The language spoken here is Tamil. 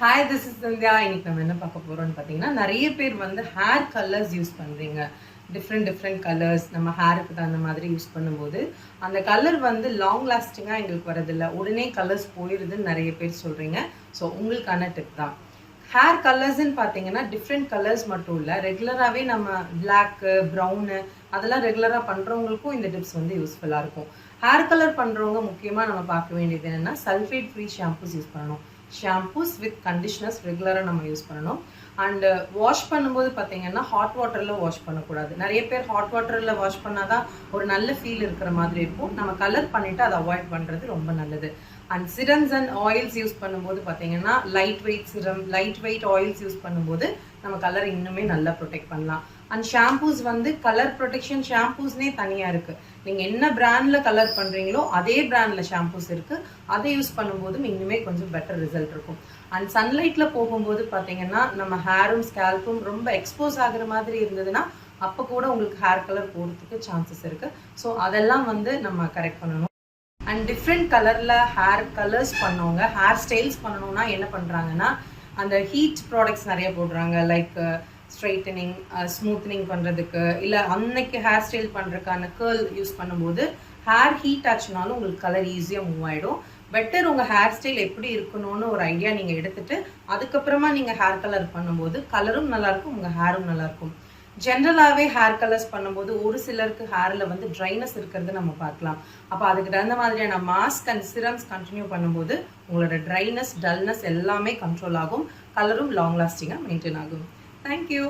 Hi, this is Sandhya. இன்னைக்கு நம்ம என்ன பார்க்க போறோம்னு பார்த்தீங்கன்னா, நிறைய பேர் வந்து ஹேர் கலர்ஸ் யூஸ் பண்றீங்க. டிஃப்ரெண்ட் டிஃப்ரெண்ட் கலர்ஸ் நம்ம ஹேருக்கு தகுந்த மாதிரி யூஸ் பண்ணும்போது அந்த கலர் வந்து லாங் லாஸ்டிங்காக எங்களுக்கு வரதில்லை, உடனே கலர்ஸ் போயிடுதுன்னு நிறைய பேர் சொல்கிறீங்க. ஸோ உங்களுக்கான டிப் தான். ஹேர் கலர்ஸ்ன்னு பார்த்தீங்கன்னா டிஃப்ரெண்ட் கலர்ஸ் மட்டும் இல்லை, ரெகுலராகவே நம்ம பிளாக்கு, ப்ரௌனு அதெல்லாம் ரெகுலராக பண்ணுறவங்களுக்கும் இந்த டிப்ஸ் வந்து யூஸ்ஃபுல்லாக இருக்கும். ஹேர் கலர் பண்ணுறவங்க முக்கியமாக நம்ம பார்க்க வேண்டியது என்னென்னா, சல்ஃபேட் ஃப்ரீ ஷாம்பூஸ் யூஸ் பண்ணணும். ஷாம்பூஸ் வித் கண்டிஷனர்ஸ் ரெகுலராக நம்ம யூஸ் பண்ணணும். அண்டு வாஷ் பண்ணும்போது பார்த்தீங்கன்னா ஹாட் வாட்டரில் வாஷ் பண்ணக்கூடாது. நிறைய பேர் ஹாட் வாட்டரில் வாஷ் பண்ணால் தான் ஒரு நல்ல ஃபீல் இருக்கிற மாதிரி இருக்கும். நம்ம கலர் பண்ணிவிட்டு அதை அவாய்ட் பண்ணுறது ரொம்ப நல்லது. And serums and oils use பண்ணும்போது பார்த்தீங்கன்னா லைட் வெயிட் சிரம், லைட் வெயிட் ஆயில்ஸ் யூஸ் பண்ணும்போது நம்ம கலர் இன்னுமே நல்லா ப்ரொடெக்ட் பண்ணலாம். அண்ட் ஷாம்பூஸ் வந்து கலர் ப்ரொடெக்ஷன் ஷாம்பூஸ்னே தனியாக இருக்குது. நீங்கள் என்ன பிராண்டில் கலர் பண்ணுறீங்களோ அதே பிராண்டில் ஷாம்பூஸ் இருக்குது. அதை யூஸ் பண்ணும்போதும் இன்னுமே கொஞ்சம் பெட்டர் ரிசல்ட் இருக்கும். அண்ட் சன்லைட்டில் போகும்போது பார்த்தீங்கன்னா நம்ம ஹேரும் ஸ்கேல்ப்பும் ரொம்ப எக்ஸ்போஸ் ஆகிற மாதிரி இருந்ததுன்னா அப்போ கூட உங்களுக்கு ஹேர் கலர் போகிறதுக்கு சான்சஸ் இருக்குது. ஸோ அதெல்லாம் வந்து நம்ம கரெக்ட் பண்ணணும். அண்ட் டிஃப்ரெண்ட் கலரில் ஹேர் கலர்ஸ் பண்ணவங்க ஹேர் ஸ்டைல்ஸ் பண்ணணும்னா என்ன பண்ணுறாங்கன்னா, அந்த ஹீட் ப்ராடக்ட்ஸ் நிறைய போடுறாங்க. லைக் ஸ்ட்ரைட்டனிங், ஸ்மூத்தனிங் பண்ணுறதுக்கு, இல்லை அன்னைக்கு ஹேர் ஸ்டைல் பண்ணுறதுக்கான கேர்ள் யூஸ் பண்ணும்போது ஹேர் ஹீட் ஆச்சுனாலும் உங்களுக்கு கலர் ஈஸியாக மூவ் ஆகிடும். பெட்டர் உங்கள் ஹேர் ஸ்டைல் எப்படி இருக்கணும்னு ஒரு ஐடியா நீங்கள் எடுத்துகிட்டு அதுக்கப்புறமா நீங்கள் ஹேர் கலர் பண்ணும்போது கலரும் நல்லாயிருக்கும், உங்கள் ஹேரும் நல்லாயிருக்கும். ஜென்ரலாகவே ஹேர் கலர்ஸ் பண்ணும்போது ஒரு சிலருக்கு ஹேரில் வந்து ட்ரைனஸ் இருக்கிறது நம்ம பார்க்கலாம். அப்போ அதுக்கு தகுந்த மாதிரியான மாஸ்க் அண்ட் சிரம்ஸ் கண்டினியூ பண்ணும்போது உங்களோட ட்ரைனஸ், டல்னஸ் எல்லாமே கண்ட்ரோல் ஆகும். கலரும் லாங் லாஸ்டிங்காக மெயின்டைன் ஆகும். தேங்க்யூ.